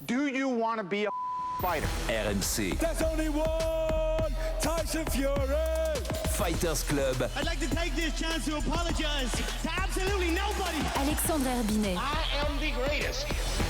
Do you want to be a fighter? RMC. There's only one Tyson Fury. Fighters Club. I'd like to take this chance to apologize to absolutely nobody. Alexandre Herbinet. I am the greatest.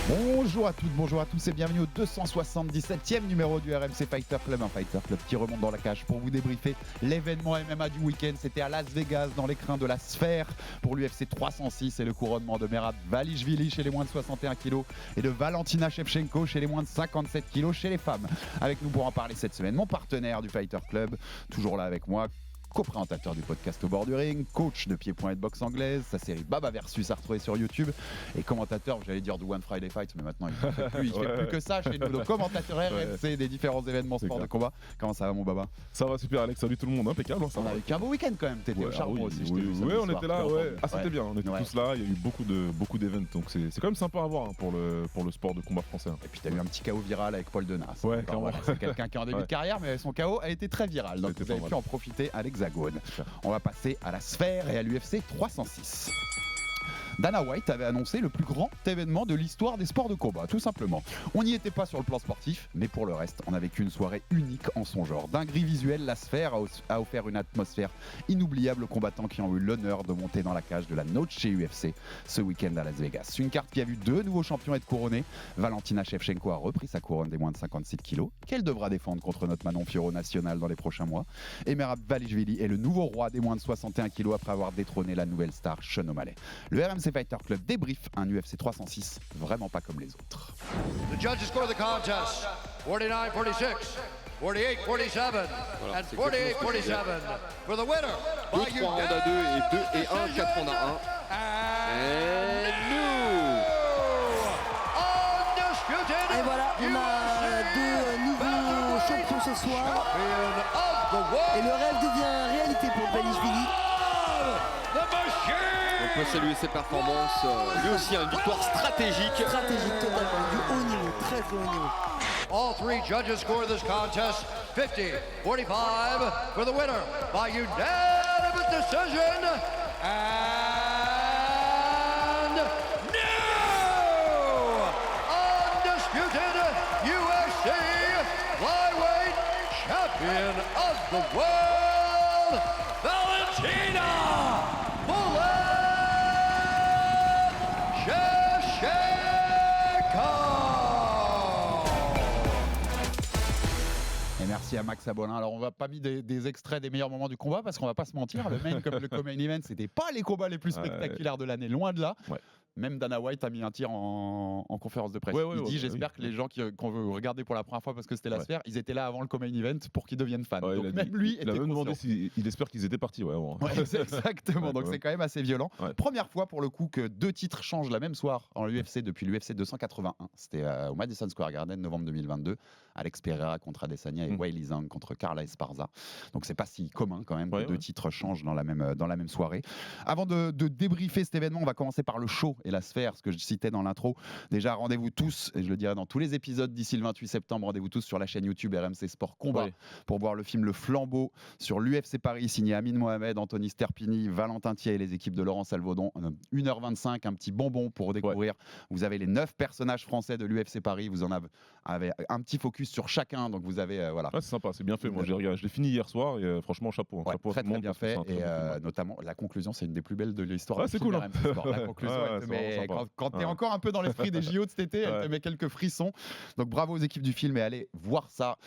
Bonjour à toutes, bonjour à tous et bienvenue au 277e numéro du RMC Fighter Club, un Fighter Club qui remonte dans la cage pour vous débriefer l'événement MMA du week-end. C'était à Las Vegas dans l'écrin de la Sphère pour l'UFC 306 et le couronnement de Merab Dvalishvili chez les moins de 61 kg et de Valentina Shevchenko chez les moins de 57 kg chez les femmes. Avec nous pour en parler cette semaine, mon partenaire du Fighter Club, toujours là avec moi, co-présentateur du podcast Au bord du ring, coach de pied-point et de boxe anglaise, sa série Baba Versus à retrouver sur YouTube et commentateur, j'allais dire du One Friday Fight, mais maintenant il ne fait plus, plus que ça chez nous, donc commentateur RMC des différents événements sport de combat. Comment ça va mon Baba? Ça va super Alex, salut tout le monde, impeccable. On a eu un beau week-end quand même, t'étais au charbon aussi. Oui, on était là, ouais. Ah c'était bien, on était tous là, il y a eu beaucoup d'événements, donc c'est quand même sympa à voir pour le sport de combat français. Et puis t'as eu un petit KO viral avec Paul Denas. Ouais, voilà, c'est quelqu'un qui est en début de carrière, mais son KO a été très viral, donc vous avez pu en profiter à l'Hexagone. On va passer à la Sphère et à l'UFC 306. Dana White avait annoncé le plus grand événement de l'histoire des sports de combat, tout simplement. On n'y était pas sur le plan sportif, mais pour le reste, on a vécu une soirée unique en son genre. Dinguerie visuelle, la Sphère a offert une atmosphère inoubliable aux combattants qui ont eu l'honneur de monter dans la cage de la Noche chez UFC ce week-end à Las Vegas. Une carte qui a vu deux nouveaux champions être couronnés. Valentina Shevchenko a repris sa couronne des moins de 56 kg, qu'elle devra défendre contre notre Manon Fiorot national dans les prochains mois. Et Merab Dvalishvili est le nouveau roi des moins de 61 kg après avoir détrôné la nouvelle star Sean O'Malley. Le RMC Fighter Club débrief un UFC 306 vraiment pas comme les autres. The judges score the contest 49-46, 48-47 and 48-47 for the winner. 2-3 rounds à 2 et 2 et 1, 4 rounds à 1. Et nous Et voilà, on a deux nouveaux champions ce soir. Et le rêve devient réalité pour Dvalishvili. On peut saluer ses performances, lui aussi une victoire stratégique. Stratégique totalement, du haut niveau, très haut niveau. All three judges score this contest 50-45 for the winner by unanimous decision. And new undisputed UFC flyweight champion of the world, Valentina Merci à Max Abolin. Alors on va pas mis des extraits des meilleurs moments du combat parce qu'on va pas se mentir, le main comme le co-main event, c'était pas les combats les plus spectaculaires de l'année, loin de là. Ouais. Même Dana White a mis un tir en conférence de presse. Il dit j'espère que les gens qu'on veut regarder pour la première fois parce que c'était la Sphère, ils étaient là avant le co-main event pour qu'ils deviennent fans. Donc même lui il a même demandé s'il espère qu'ils étaient partis. Exactement, donc c'est quand même assez violent. Première fois pour le coup que deux titres changent la même soir en UFC depuis l'UFC 281. C'était au Madison Square Garden, novembre 2022. Alex Pereira contre Adesanya et Weili Zhang contre Carla Esparza. Donc c'est pas si commun quand même que deux titres changent dans la même soirée. Avant de débriefer cet événement, on va commencer par le show et la Sphère, ce que je citais dans l'intro. Déjà, rendez-vous tous, et je le dirai dans tous les épisodes d'ici le 28 septembre, rendez-vous tous sur la chaîne YouTube RMC Sport Combat pour voir le film Le Flambeau sur l'UFC Paris, signé Amin Mohamed, Anthony Sterpini, Valentin Thier et les équipes de Laurent Salvaudon. 1h25, un petit bonbon pour découvrir. Vous avez les 9 personnages français de l'UFC Paris, vous en avez un petit focus sur chacun, donc vous avez c'est sympa, c'est bien fait. Moi, je l'ai fini hier soir et franchement, chapeau. Chapeau très bien fait. Et notamment, la conclusion, c'est une des plus belles de l'histoire. C'est cool. La conclusion, quand t'es encore un peu dans l'esprit des JO de cet été, elle te met quelques frissons. Donc bravo aux équipes du film et allez voir ça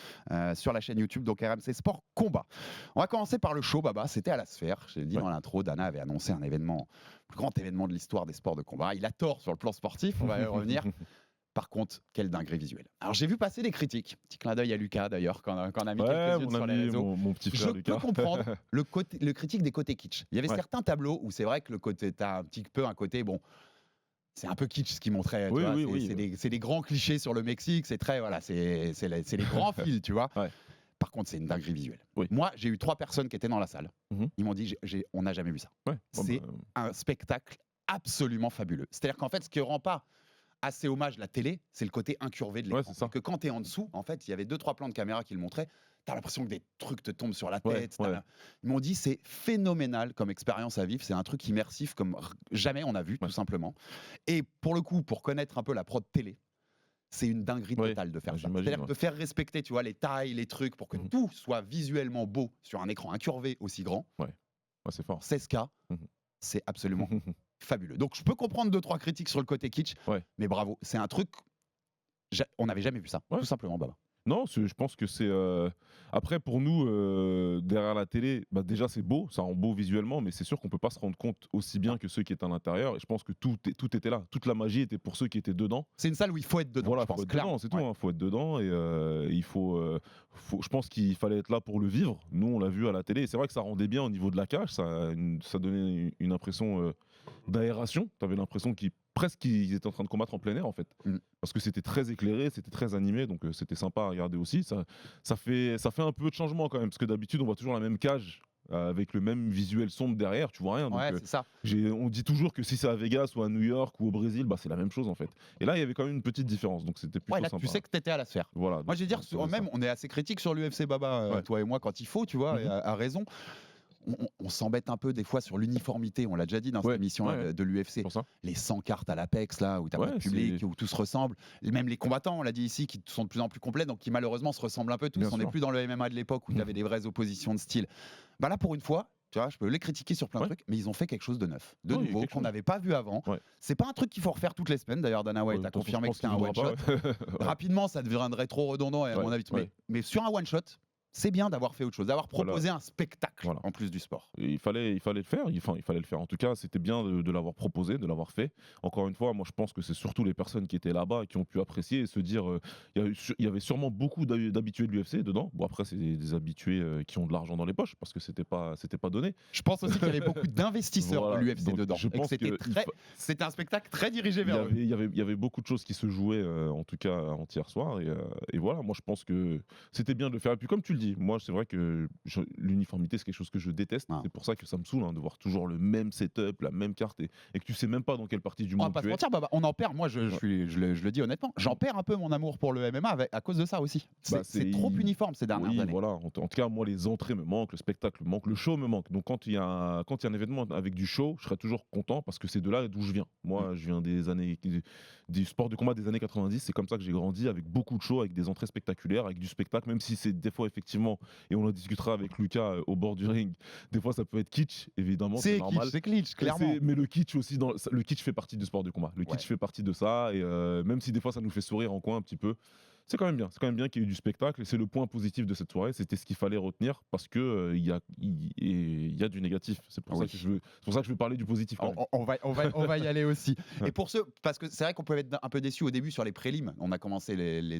sur la chaîne YouTube, donc RMC Sport Combat. On va commencer par le show, Baba. C'était à la Sphère. J'ai dit dans l'intro, Dana avait annoncé un événement, le plus grand événement de l'histoire des sports de combat. Il a tort sur le plan sportif, on va y revenir. Par contre, quelle dinguerie visuelle. Alors j'ai vu passer des critiques. Petit clin d'œil à Lucas d'ailleurs, quand on a mis quelques-unes sur les réseaux. Mon petit frère Lucas. Je peux comprendre le critique des côtés kitsch. Il y avait certains tableaux où c'est vrai que le côté, t'as un petit peu un côté, bon, c'est un peu kitsch ce qu'il montrait. C'est des grands clichés sur le Mexique, c'est très, c'est les grands fils, tu vois. Par contre, c'est une dinguerie visuelle. Moi, j'ai eu 3 personnes qui étaient dans la salle. Ils m'ont dit, on n'a jamais vu ça. C'est un spectacle absolument fabuleux. C'est-à-dire qu'en fait, ce qui rend pas assez hommage la télé, c'est le côté incurvé de l'écran. C'est que quand tu es en dessous, en fait, il y avait 2-3 plans de caméra qui le montraient, tu as l'impression que des trucs te tombent sur la tête. Ils m'ont dit c'est phénoménal comme expérience à vivre, c'est un truc immersif comme jamais on a vu, tout simplement. Et pour le coup, pour connaître un peu la prod télé, c'est une dinguerie totale de faire ça. C'est-à-dire de faire respecter, tu vois, les tailles, les trucs, pour que tout soit visuellement beau sur un écran incurvé aussi grand. C'est fort. 16K, c'est absolument fabuleux. Donc je peux comprendre 2-3 critiques sur le côté kitsch, mais bravo, c'est un truc, on n'avait jamais vu ça, tout simplement, Baba. Non, je pense que c'est... Après, pour nous, derrière la télé, déjà c'est beau, ça rend beau visuellement, mais c'est sûr qu'on ne peut pas se rendre compte aussi bien que ceux qui étaient à l'intérieur. Et je pense que tout était là. Toute la magie était pour ceux qui étaient dedans. C'est une salle où il faut être dedans, voilà, je pense, faut être clairement. dedans, c'est tout. Il faut être dedans et je pense qu'il fallait être là pour le vivre. Nous, on l'a vu à la télé. Et c'est vrai que ça rendait bien au niveau de la cage. Ça donnait une impression d'aération. Tu avais l'impression qu'ils étaient en train de combattre en plein air en fait, parce que c'était très éclairé, c'était très animé, donc c'était sympa à regarder aussi. Ça fait un peu de changement quand même, parce que d'habitude on voit toujours la même cage avec le même visuel sombre derrière, tu vois rien. Donc, c'est ça. On dit toujours que si c'est à Vegas ou à New York ou au Brésil, c'est la même chose en fait. Et là il y avait quand même une petite différence, donc c'était plutôt là, sympa. Tu sais que t'étais à la sphère. Voilà. Moi je veux dire, même on est assez critique sur l'UFC, Baba, toi et moi, quand il faut, tu vois, à raison. On s'embête un peu des fois sur l'uniformité, on l'a déjà dit dans cette émission de l'UFC. Les 100 cartes à l'Apex, là, où t'as pas de public, où tout se ressemble. Même les combattants, on l'a dit ici, qui sont de plus en plus complets, donc qui malheureusement se ressemblent un peu tous. On n'est plus dans le MMA de l'époque où t'avais des vraies oppositions de style. Là, pour une fois, tu vois, je peux les critiquer sur plein de trucs, mais ils ont fait quelque chose de neuf, de nouveau, qu'on n'avait pas vu avant. C'est pas un truc qu'il faut refaire toutes les semaines. D'ailleurs, Dana White a confirmé que c'était un one-shot. Rapidement, ça deviendrait trop redondant, à mon avis. Mais sur un one-shot, c'est bien d'avoir fait autre chose, d'avoir proposé un spectacle en plus du sport. Et il fallait le faire, il fallait le faire. En tout cas, c'était bien de l'avoir proposé, de l'avoir fait. Encore une fois, moi je pense que c'est surtout les personnes qui étaient là-bas qui ont pu apprécier et se dire, il y avait sûrement beaucoup d'habitués de l'UFC dedans. Bon après, c'est des habitués qui ont de l'argent dans les poches parce que c'était pas donné. Je pense aussi qu'il y avait beaucoup d'investisseurs de l'UFC dedans. Je pense que c'était un spectacle très dirigé vers eux. Il y avait beaucoup de choses qui se jouaient, en tout cas avant-hier soir. Et voilà, moi je pense que c'était bien de le faire. Et puis comme tu le dis, moi c'est vrai que l'uniformité c'est quelque chose que je déteste. C'est pour ça que ça me saoule de voir toujours le même setup, la même carte et que tu sais même pas dans quelle partie du monde tu es. On en perd, moi je le dis honnêtement, j'en perds un peu mon amour pour le MMA à cause de ça aussi. C'est trop uniforme ces dernières années. Voilà, en tout cas moi les entrées me manquent, le spectacle me manque, le show me manque. Donc quand il y a un événement avec du show, je serai toujours content parce que c'est de là d'où je viens. Moi je viens du sport de combat des années 90, c'est comme ça que j'ai grandi, avec beaucoup de show, avec des entrées spectaculaires, avec du spectacle, même si c'est des fois effectivement, et on en discutera avec Lucas au bord du ring, des fois ça peut être kitsch, évidemment, c'est normal. C'est kitsch, clairement. Mais le kitsch aussi, le kitsch fait partie du sport du combat. Le kitsch fait partie de ça, et même si des fois ça nous fait sourire en coin un petit peu, c'est quand même bien. C'est quand même bien qu'il y ait eu du spectacle, et c'est le point positif de cette soirée. C'était ce qu'il fallait retenir, parce que il y a du négatif. C'est pour ça que je veux parler du positif. On va y aller aussi. Et pour ceux, parce que c'est vrai qu'on peut être un peu déçu au début sur les prélims. On a commencé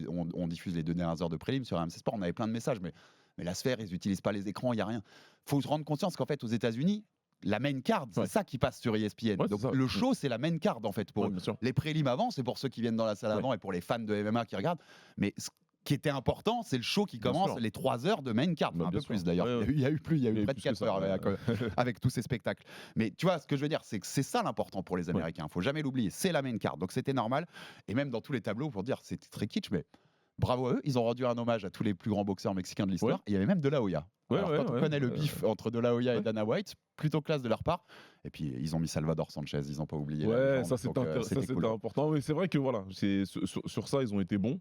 on diffuse les 2 dernières heures de prélims sur RMC Sport. On avait plein de messages, mais la sphère, ils n'utilisent pas les écrans, il y a rien. Faut se rendre conscience qu'en fait, aux États-Unis, la main card, c'est ça qui passe sur ESPN. Donc le show, c'est la main card en fait pour eux. Les prélims avant, c'est pour ceux qui viennent dans la salle avant et pour les fans de MMA qui regardent. Mais ce qui était important, c'est le show qui commence les 3 heures de main card, un peu plus d'ailleurs. Il y a eu près de 4 heures avec tous ces spectacles. Mais tu vois, ce que je veux dire, c'est que c'est ça l'important pour les Américains. Faut jamais l'oublier. C'est la main card. Donc c'était normal. Et même dans tous les tableaux, pour dire, c'était très kitsch, mais bravo à eux. Ils ont rendu un hommage à tous les plus grands boxeurs mexicains de l'histoire. Et il y avait même De La Hoya. Quand on connaît le bif entre De La Hoya et Dana White, plutôt classe de leur part. Et puis ils ont mis Salvador Sanchez, ils n'ont pas oublié. Ça c'était important. Oui, c'est vrai que voilà, sur ça ils ont été bons.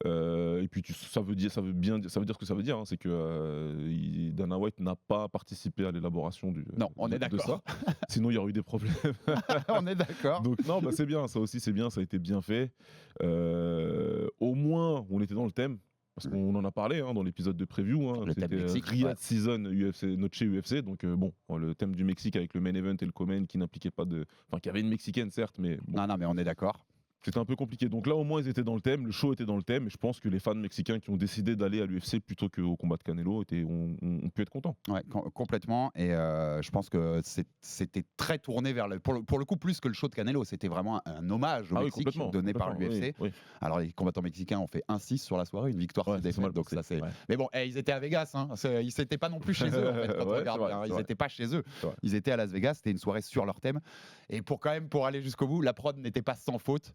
Et puis ça veut dire ce que ça veut dire, c'est que Dana White n'a pas participé à l'élaboration de ça. Sinon il y aurait eu des problèmes. On est d'accord. Donc non, c'est bien, ça aussi c'est bien, ça a été bien fait. Au moins on était dans le thème. Parce qu'on en a parlé dans l'épisode de preview, c'était Riyadh Season Noche UFC, donc le thème du Mexique avec le main event et le co-main qui n'impliquait pas qui avait une mexicaine certes, mais bon. Non, mais on est d'accord. C'était un peu compliqué. Donc là, au moins, ils étaient dans le thème, le show était dans le thème, et je pense que les fans mexicains qui ont décidé d'aller à l'UFC plutôt qu'au combat de Canelo ont pu être contents. Ouais, complètement. Et je pense que c'était très tourné vers pour le coup, plus que le show de Canelo, c'était vraiment un hommage au Mexique donné par l'UFC. Oui. Alors les combattants mexicains ont fait 1-6 sur la soirée, une victoire sur défaite. Donc ça c'est. Mais bon, ils étaient à Vegas. Ils n'étaient pas non plus chez eux. En fait, quand on regarde, ils n'étaient pas chez eux. Ils étaient à Las Vegas. C'était une soirée sur leur thème. Et pour aller jusqu'au bout, la prod n'était pas sans faute.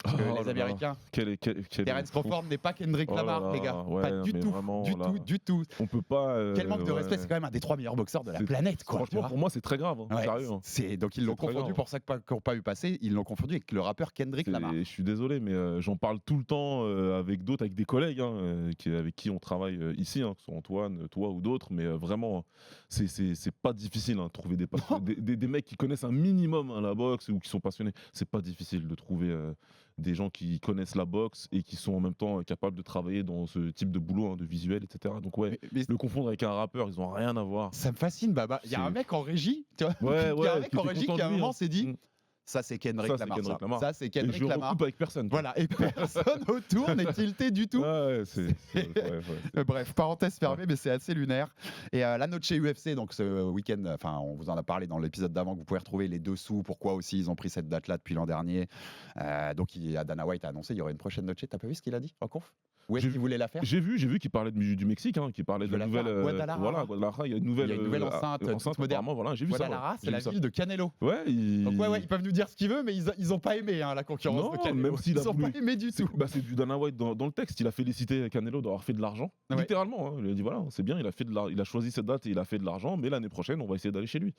Parce que Oh là les là. Américains, Quel Terence Crawford n'est pas Kendrick Oh là Lamar, là, les gars. ouais, pas du mais tout. vraiment, Du là, tout, du tout. On peut pas. Quel manque de ouais. respect, c'est quand même un des 3 meilleurs boxeurs de la C'est- planète, quoi. tu Franchement, vois. pour moi, c'est très grave. Hein, Ouais, sérieux. Hein. donc ils l'ont C'est très confondu grave. pour ça qu'ils n'ont pas eu passer. Ils l'ont confondu avec le rappeur Kendrick Lamar. Je suis désolé, mais j'en parle tout le temps avec d'autres, avec des collègues avec qui on travaille ici, que ce soit Antoine, toi ou d'autres. Mais vraiment, c'est pas difficile de trouver des mecs qui connaissent un minimum la boxe ou qui sont passionnés. C'est pas difficile de trouver des gens qui connaissent la boxe et qui sont en même temps capables de travailler dans ce type de boulot, de visuel, etc. Donc ouais, Mais le confondre avec un rappeur, ils ont rien à voir. ça me fascine, Baba. Il y a un C'est- mec en régie, tu vois. Ouais, Il y a un ouais, mec qui en était régie content qui à de un lui, moment hein. s'est dit. Mm. Ça, c'est Kendrick Ça, c'est Lamar. Kendrick Lamar. Ça, c'est Et Kendrick je Lamar. recoupe avec personne. Voilà, et personne autour n'est tilté du tout. Ouais, Bref, parenthèse fermée, mais c'est assez lunaire. Et la note chez UFC, donc ce week-end, enfin, on vous en a parlé dans l'épisode d'avant, que vous pouvez retrouver les dessous, pourquoi aussi ils ont pris cette date-là depuis l'an dernier. Donc, Dana White a annoncé qu'il y aurait une prochaine note. T'as pas vu ce qu'il a dit en conf? Où est-ce qu'il voulait la faire? J'ai vu qu'il parlait du Mexique, qu'il parlait Il de veut la la nouvelle. faire à Guadalajara. Voilà, Guadalajara, il y a une nouvelle enceinte toute moderne. apparemment, voilà, j'ai vu ça. Guadalajara, c'est J'ai la vu ça. ville de Canelo. Ouais, Donc ouais, ils peuvent nous dire ce qu'ils veulent, mais ils ont pas aimé la concurrence Non, de Canelo. même s'il a ils ont voulu. pas aimé du tout. C'est du Dana White dans le texte. Il a félicité Canelo d'avoir fait de l'argent. Ouais. Littéralement. Il a dit voilà, c'est bien, il a choisi cette date et il a fait de l'argent, mais l'année prochaine, on va essayer d'aller chez lui.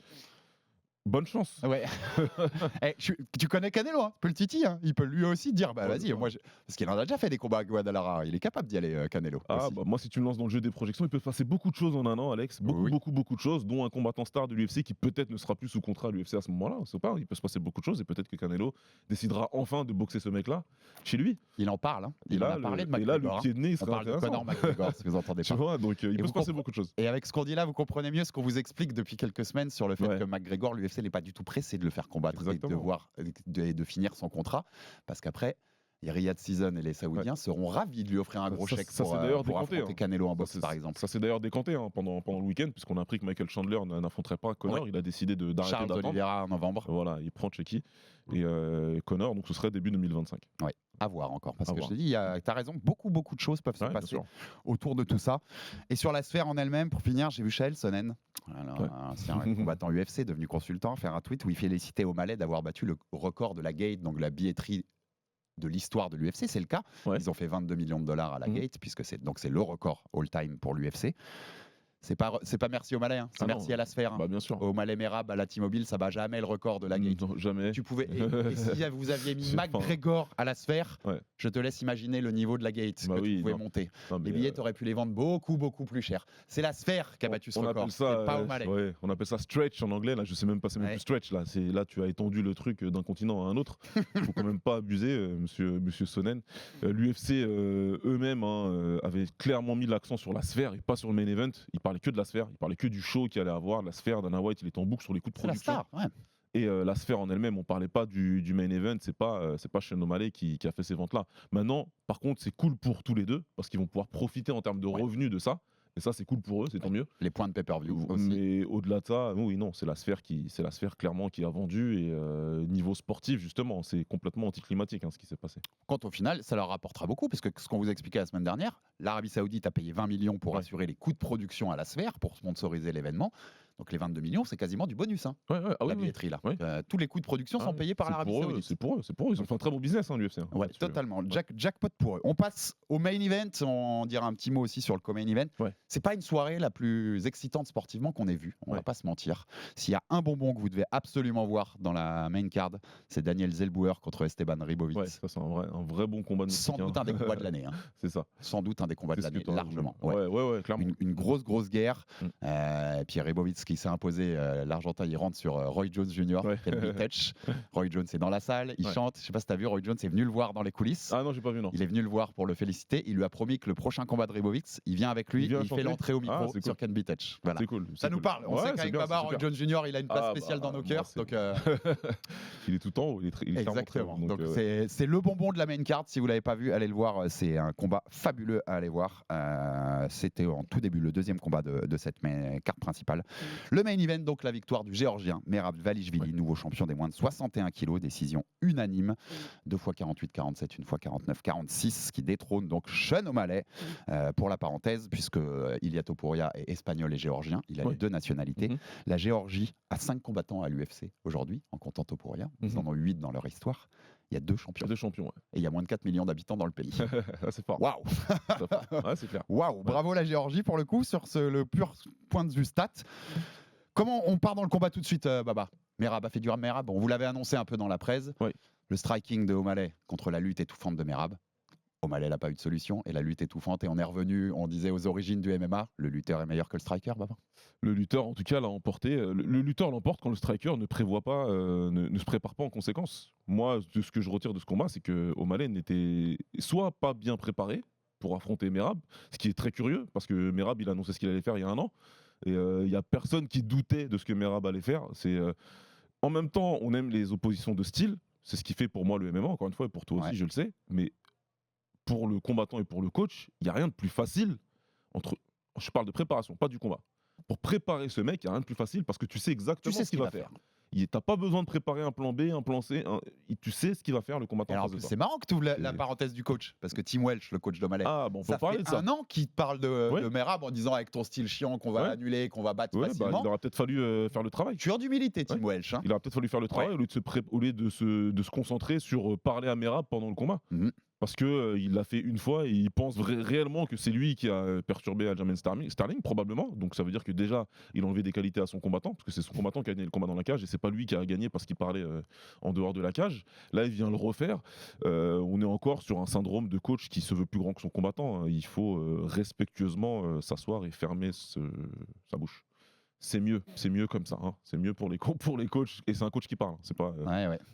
Bonne chance. Ouais. Tu connais Canelo, hein, peut le titi, hein. Il peut lui aussi dire bah vas-y, moi parce qu'il en a déjà fait des combats à Guadalajara, il est capable d'y aller Canelo. Ah aussi. bah moi si tu me lances dans le jeu des projections, il peut se passer beaucoup de choses en un an, Alex, beaucoup de choses, dont un combattant star de l'UFC qui peut-être ne sera plus sous contrat à l'UFC à ce moment-là, on sait pas, il peut se passer beaucoup de choses et peut-être que Canelo décidera enfin de boxer ce mec-là chez lui. Il en parle, hein. Et Il en là, a parlé de et là, McGregor. le pied de nez, il On serait parle de intéressant. Conor McGregor, si vous entendez Tu pas. vois, donc il Et peut vous se passer beaucoup de choses. Et avec ce qu'on dit là, vous comprenez mieux ce qu'on vous explique depuis quelques semaines sur le fait Ouais. que McGregor, l'UFC n'est pas du tout pressé de le faire combattre Exactement. et de finir son contrat, parce qu'après, les Riyad Season et les Saoudiens seront ravis de lui offrir un gros chèque Ça pour, s'est d'ailleurs pour décanté, affronter Canelo en boxe, par exemple. Ça s'est d'ailleurs décanté pendant le week-end, puisqu'on a appris que Michael Chandler n'affronterait pas Conor. Ouais. Il a décidé d'arrêter Charles d'attendre. Oliveira en novembre. Voilà, il prend Chucky et Conor, donc ce serait début 2025. Ouais, à voir encore. Parce À que voir. je te dis, t'as raison, beaucoup de choses peuvent se Ouais, bien passer sûr. autour de tout ça. Et sur la sphère en elle-même, pour finir, j'ai vu Chael Sonnen, un ancien combattant UFC, devenu consultant, faire un tweet où il félicitait O'Malley d'avoir battu le record de la Gate, donc la billetterie de l'histoire de l'UFC. C'est le cas. Ouais. Ils ont fait 22 millions de dollars à la Gate, puisque c'est le record all-time pour l'UFC. C'est pas merci O'Malley, hein. C'est Ah non. merci à la sphère. Hein. Bah bien sûr. O'Malley Merab à la T-Mobile, ça bat jamais le record de la Gate. Non, jamais. Tu pouvais. Et si vous aviez mis Enfin, McGregor à la sphère, ouais. je te laisse imaginer le niveau de la Gate Bah que oui, tu pouvais non. monter. Non, mais, Les billets, tu aurais pu les vendre beaucoup plus cher. C'est la sphère qui a battu ce on record. appelle ça, C'est pas O'Malley. ouais, on appelle ça stretch en anglais. Là, je sais même pas, c'est même Ouais. plus stretch. Là, tu as étendu le truc d'un continent à un autre. Il faut quand même pas abuser, monsieur Sonnen. L'UFC eux-mêmes avaient clairement mis l'accent sur la sphère et pas sur le main event. Ils parlaient que de la sphère. Ils parlaient que du show qu'il allait avoir. La sphère, Dana White, il est en boucle sur les coups de C'est la production. star. Ouais. Et la sphère en elle-même, on parlait pas du main event, c'est pas Sean O'Malley qui a fait ces ventes-là. Maintenant, par contre, c'est cool pour tous les deux, parce qu'ils vont pouvoir profiter en termes de revenus de ça. Et ça, c'est cool pour eux, c'est tant mieux. Les points de pay-per-view aussi. Mais au-delà de ça, oui, non, c'est la sphère clairement qui a vendu. Et niveau sportif, justement, c'est complètement anticlimatique ce qui s'est passé. Quand au final, ça leur rapportera beaucoup, parce que ce qu'on vous expliquait la semaine dernière, l'Arabie Saoudite a payé 20 millions pour assurer les coûts de production à la sphère, pour sponsoriser l'événement. Donc les 22 millions, c'est quasiment du bonus, la billetterie là. Oui. Tous les coûts de production sont payés par l'Arabie Saoudite. C'est pour eux. Ils ont fait un très bon business, l'UFC. Ouais, totalement. Jackpot pour eux. On passe au main event. On dira un petit mot aussi sur le co-main event. Ouais. C'est pas une soirée la plus excitante sportivement qu'on ait vue. On va pas se mentir. S'il y a un bonbon que vous devez absolument voir dans la main card, c'est Daniel Zellbauer contre Esteban Ribovic. Ouais, ça c'est un vrai bon combat de Sans Mexicain. doute un des combats de l'année. C'est ça. Sans doute un des combats de C'est ce l'année, que t'as largement. Ouais, clairement. Une grosse guerre. Et puis Ribovic qui s'est imposé, l'Argentin, il rentre sur Roy Jones Jr. Quel big touch. Roy Jones est dans la salle, il chante. Je sais pas si tu as vu, Roy Jones est venu le voir dans les coulisses. Ah non, j'ai pas vu, non. Il est venu le voir pour le féliciter. Il lui a promis que le prochain combat de Ribovic, il vient avec lui, il fait l'entrée au micro c'est sur cool. Ken Bitech. Voilà. C'est cool. Ça nous parle. On sait qu'avec Baba, Roy Jones Jr., il a une place spéciale dans nos cœurs. Donc, il est tout en haut. Il est exactement. Donc, c'est le bonbon de la main card. Si vous l'avez pas vu, allez le voir. C'est un combat fabuleux à aller voir. C'était en tout début le deuxième combat de cette carte principale. Le main event, donc la victoire du Géorgien Merab Dvalishvili, nouveau champion des moins de 61 kilos, décision unanime, 2 fois 48-47, une fois 49-46, qui détrône donc Sean O'Malley. Pour la parenthèse, puisque Ilia Topuria est espagnol et géorgien, il a les deux nationalités. La Géorgie a 5 combattants à l'UFC aujourd'hui, en comptant Topuria. Ils en ont 8 dans leur histoire. Il y a 2 champions. 2 champions, ouais. Et il y a moins de 4 millions d'habitants dans le pays. C'est fort. Waouh. Ouais, c'est clair. Waouh, bravo la Géorgie pour le coup sur le pur point de vue stat. Comment on part dans le combat tout de suite, Baba? Merab a fait du Merab. On vous l'avait annoncé un peu dans la presse. Oui. Le striking de O'Malley contre la lutte étouffante de Merab. O'Malley n'a pas eu de solution et la lutte étouffante. Et on est revenu, on disait aux origines du MMA, le lutteur est meilleur que le striker, Baba? Le lutteur, en tout cas, l'a emporté. Le lutteur l'emporte quand le striker ne prévoit pas, ne se prépare pas en conséquence. Moi, ce que je retire de ce combat, c'est que O'Malley n'était soit pas bien préparé pour affronter Merab, ce qui est très curieux, parce que Merab, il a annoncé ce qu'il allait faire il y a 1 an. Et il n'y a personne qui doutait de ce que Merab allait faire. En même temps, on aime les oppositions de style. C'est ce qui fait pour moi le MMA, encore une fois, et pour toi aussi, je le sais. Mais pour le combattant et pour le coach, il n'y a rien de plus facile je parle de préparation, pas du combat. Pour préparer ce mec, il n'y a rien de plus facile parce que tu sais exactement ce qu'il va faire. Tu n'as pas besoin de préparer un plan B, un plan C. Tu sais ce qu'il va faire, le combattant. Alors, c'est marrant que tu ouvres la parenthèse du coach, parce que Tim Welch, le coach d'O'Malley, on peut parler de ça. 1 an qu'il parle de Merab en disant avec ton style chiant qu'on va annuler, qu'on va battre facilement. Il aurait peut-être fallu faire le travail. Tueur d'humilité, Tim Welch. Hein. Il aurait peut-être fallu faire le travail au lieu de se concentrer sur parler à Merab pendant le combat. Parce qu'il l'a fait une fois et il pense réellement que c'est lui qui a perturbé Aljamain Sterling, probablement. Donc ça veut dire que déjà, il a enlevé des qualités à son combattant, parce que c'est son combattant qui a gagné le combat dans la cage et c'est pas lui qui a gagné parce qu'il parlait en dehors de la cage. Là, il vient le refaire. On est encore sur un syndrome de coach qui se veut plus grand que son combattant. Il faut respectueusement s'asseoir et fermer sa bouche. C'est mieux comme ça. Hein. C'est mieux pour les coachs. Et c'est un coach qui parle. C'est pas.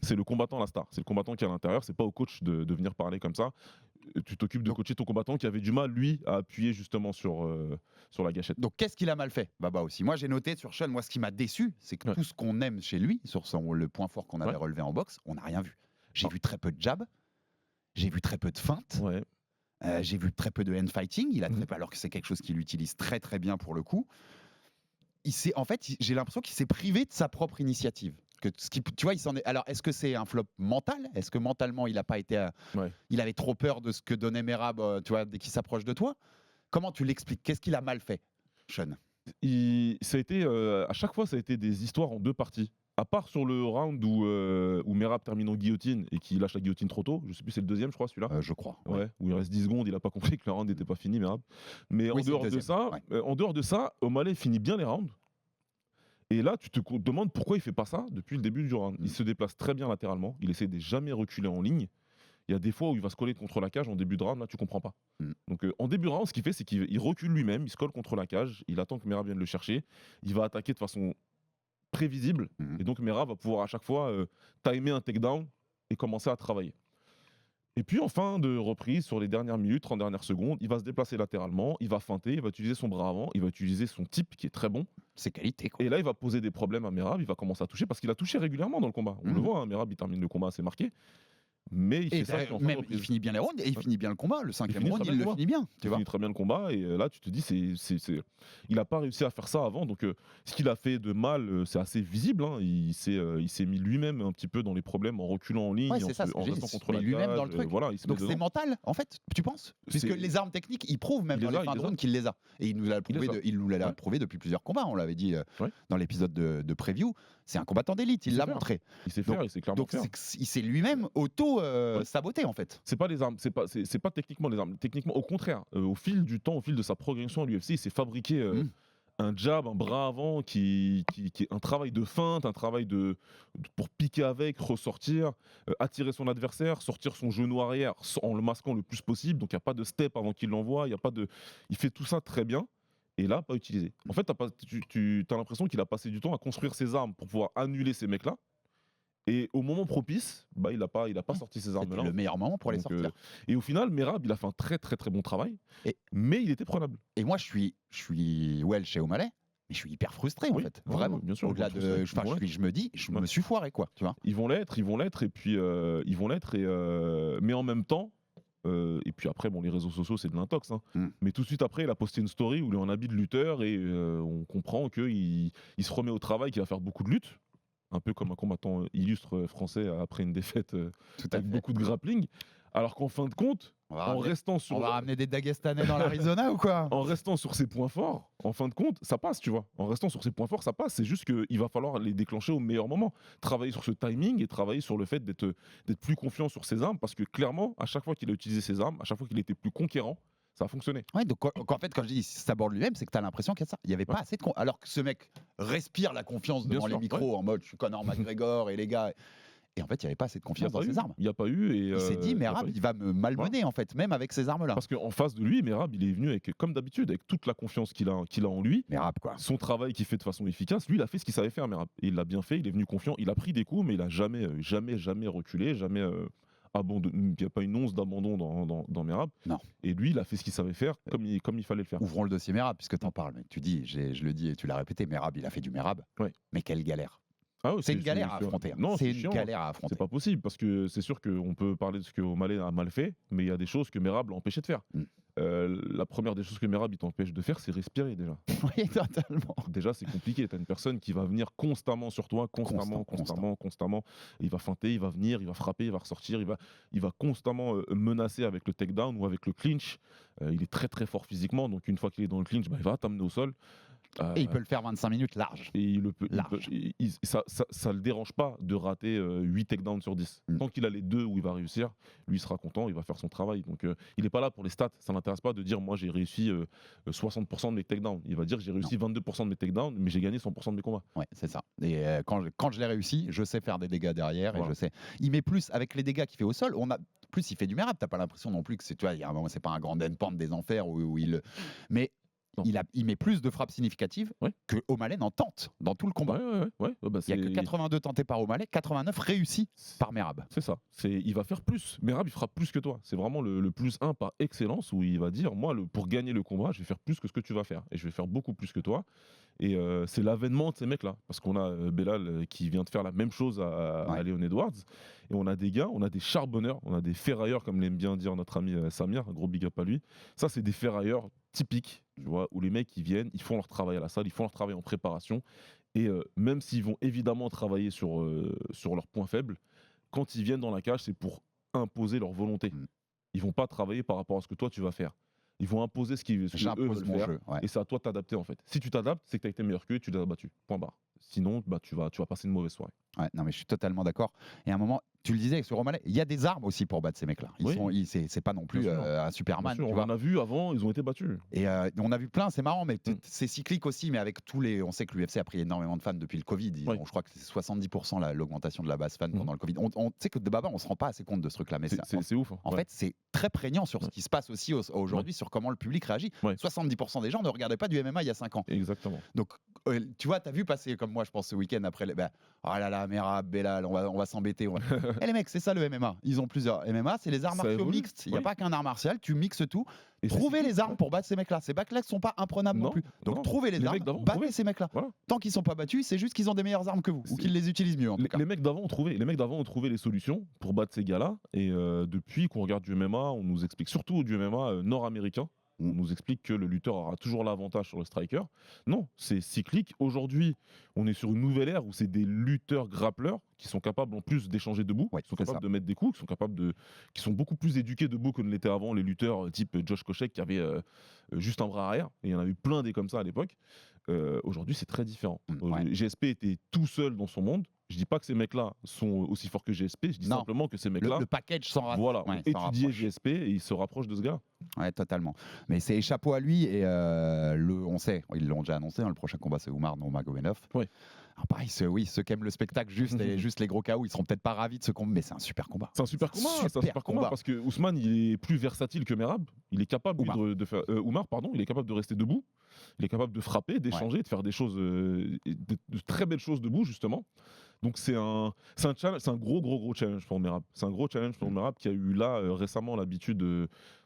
C'est le combattant la star. C'est le combattant qui est à l'intérieur. C'est pas au coach de venir parler comme ça. Tu t'occupes de coacher ton combattant qui avait du mal, lui, à appuyer justement sur la gâchette. Donc qu'est-ce qu'il a mal fait, Baba aussi? Moi j'ai noté sur Sean, moi ce qui m'a déçu, c'est que tout ce qu'on aime chez lui, sur le point fort qu'on avait relevé en boxe, on n'a rien vu. J'ai vu très peu de jab, j'ai vu très peu de feintes. J'ai vu très peu de hand fighting. Il a très peu, alors que c'est quelque chose qu'il utilise très très bien pour le coup. En fait, j'ai l'impression qu'il s'est privé de sa propre initiative. Tu vois, il s'en est. Alors, est-ce que c'est un flop mental? Est-ce que mentalement, il a pas été, il avait trop peur de ce que donnait Merab, tu vois, dès qu'il s'approche de toi? Comment tu l'expliques? Qu'est-ce qu'il a mal fait, Sean? Ça a été à chaque fois, ça a été des histoires en 2 parties. À part sur le round où Merab termine en guillotine et qu'il lâche la guillotine trop tôt, je sais plus, c'est le 2e, je crois, celui-là. Je crois. Où il reste 10 secondes, il a pas compris que le round n'était pas fini, Merab. Mais en dehors de ça, O'Malley finit bien les rounds. Et là, tu te demandes pourquoi il fait pas ça depuis le début du round. Il se déplace très bien latéralement, il essaie de jamais reculer en ligne. Il y a des fois où il va se coller contre la cage en début de round, là tu comprends pas. Donc en début de round, ce qu'il fait, c'est qu'il recule lui-même, il se colle contre la cage, il attend que Merab vienne le chercher, il va attaquer de façon prévisible, et donc Merab va pouvoir à chaque fois timer un takedown et commencer à travailler. Et puis en fin de reprise, sur les dernières minutes, 30 dernières secondes, il va se déplacer latéralement, il va feinter, il va utiliser son bras avant, il va utiliser son type qui est très bon. Ses qualités, quoi. Et là, il va poser des problèmes à Merab, il va commencer à toucher, parce qu'il a touché régulièrement dans le combat. On le voit, hein, Merab, il termine le combat assez marqué. Mais il fait ça il finit bien les rounds et il finit bien le combat. Le 5e round, il le finit bien. Il finit très bien le combat et là tu te dis il n'a pas réussi à faire ça avant. Donc ce qu'il a fait de mal, c'est assez visible. Hein. Il s'est mis lui-même un petit peu dans les problèmes en reculant en ligne, en restant contre la cage. Dans le truc. Voilà, donc c'est mental en fait, tu penses? Puisque les armes techniques, il prouve même dans les fins de round qu'il les a. Et il nous l'a prouvé depuis plusieurs combats. On l'avait dit dans l'épisode de preview. C'est un combattant d'élite, il l'a montré. Il sait faire, il sait clairement faire. Donc il s'est lui-même auto-saboté en fait. C'est pas les armes, c'est pas techniquement les armes. Techniquement, au contraire, au fil du temps, au fil de sa progression à l'UFC, il s'est fabriqué un jab, un bras avant qui est un travail de feinte, un travail pour piquer avec, ressortir, attirer son adversaire, sortir son genou arrière en le masquant le plus possible. Donc il n'y a pas de step avant qu'il l'envoie, il fait tout ça très bien. Et là, pas utilisé. En fait, tu as l'impression qu'il a passé du temps à construire ses armes pour pouvoir annuler ces mecs-là. Et au moment propice, il a pas sorti ses armes-là. C'était le meilleur moment pour les sortir. Et au final, Merab, il a fait un très très très bon travail, mais il était prenable. Et moi, je suis Welch chez O'Malley, mais je suis hyper frustré en fait. Vraiment. Bien sûr. Au-delà de, je me dis, je me suis foiré quoi. Tu vois. Ils vont l'être, et puis mais en même temps. Et puis après, les réseaux sociaux, c'est de l'intox. Hein. Mais tout de suite après, il a posté une story où il est en habit de lutteur et on comprend qu'il se remet au travail, qu'il va faire beaucoup de luttes. Un peu comme un combattant illustre français après une défaite avec beaucoup de grappling. Alors qu'en fin de compte, On va en ramener- restant sur On va ramener des Dagestanais dans l'Arizona ou quoi? en restant sur ses points forts, en fin de compte, ça passe, tu vois. En restant sur ses points forts, ça passe. C'est juste qu'il va falloir les déclencher au meilleur moment. Travailler sur ce timing et travailler sur le fait d'être plus confiant sur ses armes, parce que clairement, à chaque fois qu'il a utilisé ses armes, à chaque fois qu'il était plus conquérant, ça a fonctionné. Ouais, donc en fait, quand je dis s'aborde lui-même, c'est que tu as l'impression qu'il y a ça. Il n'y avait pas assez de alors que ce mec respire la confiance Bien devant sûr, les micros en mode je suis Conor McGregor et les gars. Et en fait, il n'y avait pas assez de Il n'y a confiance dans pas eu. ses armes. Il n'y a pas eu. Et, Il s'est dit, il y a Merab, pas eu. il va me malmener en fait, même avec ces armes-là. Parce qu'en face de lui, Merab, il est venu avec, comme d'habitude, avec toute la confiance qu'il a en lui. Merab, quoi. Son travail qu'il fait de façon efficace, lui, il a fait ce qu'il savait faire, Merab. Et il l'a bien fait, il est venu confiant. Il a pris des coups, mais il a jamais reculé, jamais abandonné. Il n'y a pas une once d'abandon dans Merab. Non. Et lui, il a fait ce qu'il savait faire, comme il fallait le faire. Ouvrons le dossier Merab, puisque tu en parles. Mais tu dis, je le dis et tu l'as répété, Merab, il a fait du Merab. Ouais. Mais quelle galère. Ah ouais, C'est une galère à affronter. hein. Non, c'est une chiant. galère à affronter. C'est pas possible, parce que c'est sûr qu'on peut parler de ce que O'Malley a mal fait, mais il y a des choses que Merab l'a empêché de faire. Mm. La première des choses que Merab il t'empêche de faire, c'est respirer déjà. Oui, totalement. Déjà, c'est compliqué. Tu as une personne qui va venir constamment sur toi, constamment. Il va feinter, il va venir, il va frapper, il va ressortir, il va constamment menacer avec le takedown ou avec le clinch. Il est très très fort physiquement, donc une fois qu'il est dans le clinch, il va t'amener au sol. Et il peut le faire 25 minutes large. Et Large. ça le dérange pas de rater 8 takedowns sur 10. Mm. Tant qu'il a les 2 où il va réussir, lui il sera content, il va faire son travail. Donc il n'est pas là pour les stats, ça l'intéresse pas de dire moi j'ai réussi 60% de mes takedowns. Il va dire j'ai réussi 22% de mes takedowns, mais j'ai gagné 100% de mes combats. Ouais, c'est ça. Et quand je l'ai réussi, je sais faire des dégâts derrière. Voilà. Et je sais. Il met plus avec les dégâts qu'il fait au sol. Plus il fait du Merab. T'as pas l'impression non plus que c'est, tu vois, il y a un moment, c'est pas un grand endpoint des enfers où il. Mais Non. il met plus de frappes significatives Ouais. que O'Malley n'en tente dans tout le combat. Ouais, bah, Il y a que c'est- 82 tentés par O'Malley, 89 réussis par Merab. C'est ça. Il va faire plus. Merab, il fera plus que toi. C'est vraiment le plus 1 par excellence où il va dire moi, pour gagner le combat, je vais faire plus que ce que tu vas faire. Et je vais faire beaucoup plus que toi. Et c'est l'avènement de ces mecs-là. Parce qu'on a Belal qui vient de faire la même chose à Leon Edwards. Et on a des gars, on a des charbonneurs, on a des ferrailleurs, comme l'aime bien dire notre ami Samir. Un gros big up à lui. Ça, c'est des ferrailleurs typiques, tu vois, où les mecs, ils viennent, ils font leur travail à la salle, ils font leur travail en préparation. Et même s'ils vont évidemment travailler sur leurs points faibles, quand ils viennent dans la cage, c'est pour imposer leur volonté. Mm. Ils vont pas travailler par rapport à ce que toi tu vas faire. Ils vont imposer ce qu'eux J'impose veulent mon faire. jeu. Ouais. Et c'est à toi de t'adapter en fait. Si tu t'adaptes, c'est que tu as été meilleur qu'eux et tu les as battus. Point barre. Sinon, tu vas passer une mauvaise soirée. Ouais, non, mais je suis totalement d'accord. Et à un moment, tu le disais sur O'Malley, il y a des armes aussi pour battre ces mecs-là. Oui. C'est pas non plus Bien sûr. un Superman. Bien sûr, tu on vois. en a vu avant, ils ont été battus. Et on a vu plein, c'est marrant, mais Mm. c'est cyclique aussi. Mais avec tous les. On sait que l'UFC a pris énormément de fans depuis le Covid. Oui. Je crois que c'est 70% l'augmentation de la base fan Mm. pendant le Covid. On sait que de Baba, on se rend pas assez compte de ce truc-là. Mais C'est ouf. Hein. en Ouais. fait, c'est très prégnant sur ce qui se passe aussi aujourd'hui, sur comment le public réagit. Ouais. 70% des gens ne regardaient pas du MMA il y a 5 ans. Exactement. Donc, tu vois, t'as vu passer, comme moi, je pense, ce week-end après. Oh là là, Merab, Belal, on va s'embêter. Et les mecs, c'est ça le MMA. Ils ont plusieurs MMA, c'est les arts Ça martiaux évolue. mixtes. Il n'y a Oui. pas qu'un art martial, tu mixes tout. Et c'est Trouvez cyclique, les armes ouais. pour battre ces mecs-là. Ces mecs-là ne sont pas imprenables non Non, plus. Donc non. trouvez les Les armes, mecs d'avant, battez trouvez. ces mecs-là. Voilà. Tant qu'ils sont pas battus, c'est juste qu'ils ont des meilleures armes que vous, ou qu'ils les utilisent mieux en tout cas. Les mecs d'avant ont trouvé. Les mecs d'avant ont trouvé les solutions pour battre ces gars-là. Et depuis qu'on regarde du MMA, on nous explique surtout du MMA nord-américain. On nous explique que le lutteur aura toujours l'avantage sur le striker. Non, c'est cyclique. Aujourd'hui, on est sur une nouvelle ère où c'est des lutteurs grappleurs qui sont capables en plus d'échanger debout, Ouais, qui sont c'est capables ça. de mettre des coups, qui sont beaucoup plus éduqués debout que ne l'étaient avant les lutteurs type Josh Koscheck qui avait juste un bras arrière. Et il y en a eu plein des comme ça à l'époque. Aujourd'hui, c'est très différent. Ouais. GSP était tout seul dans son monde. Je dis pas que ces mecs-là sont aussi forts que GSP. Je dis Non. simplement que ces mecs-là, Le package s'en rapproche. voilà, Ouais, ont s'en étudié rapproche. GSP et ils se rapprochent de ce gars. Ouais, totalement. Mais c'est chapeau à lui et on sait, ils l'ont déjà annoncé, hein, le prochain combat c'est Oumar Nurmagomedov. Ouais. Alors pareil, ceux qui aiment le spectacle, juste les gros KO, ils seront peut-être pas ravis de ce combat, mais c'est un super combat. C'est un super combat, c'est un super combat parce que Ousmane il est plus versatile que Merab. Il est capable lui, de faire Oumar, pardon, il est capable de rester debout. Il est capable de frapper, d'échanger, de faire des choses, de très belles choses debout justement. Donc c'est un challenge, c'est un gros challenge pour Merab. C'est un gros challenge pour Merab qui a eu là récemment l'habitude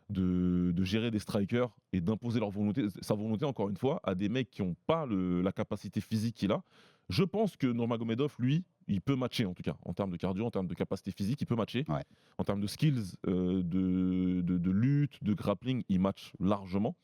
de gérer des strikers et d'imposer sa volonté encore une fois à des mecs qui n'ont pas la capacité physique qu'il a. Je pense que Nurmagomedov, lui, il peut matcher en tout cas, en termes de cardio, en termes de capacité physique, il peut matcher. Ouais. En termes de skills, de lutte, de grappling, il match largement.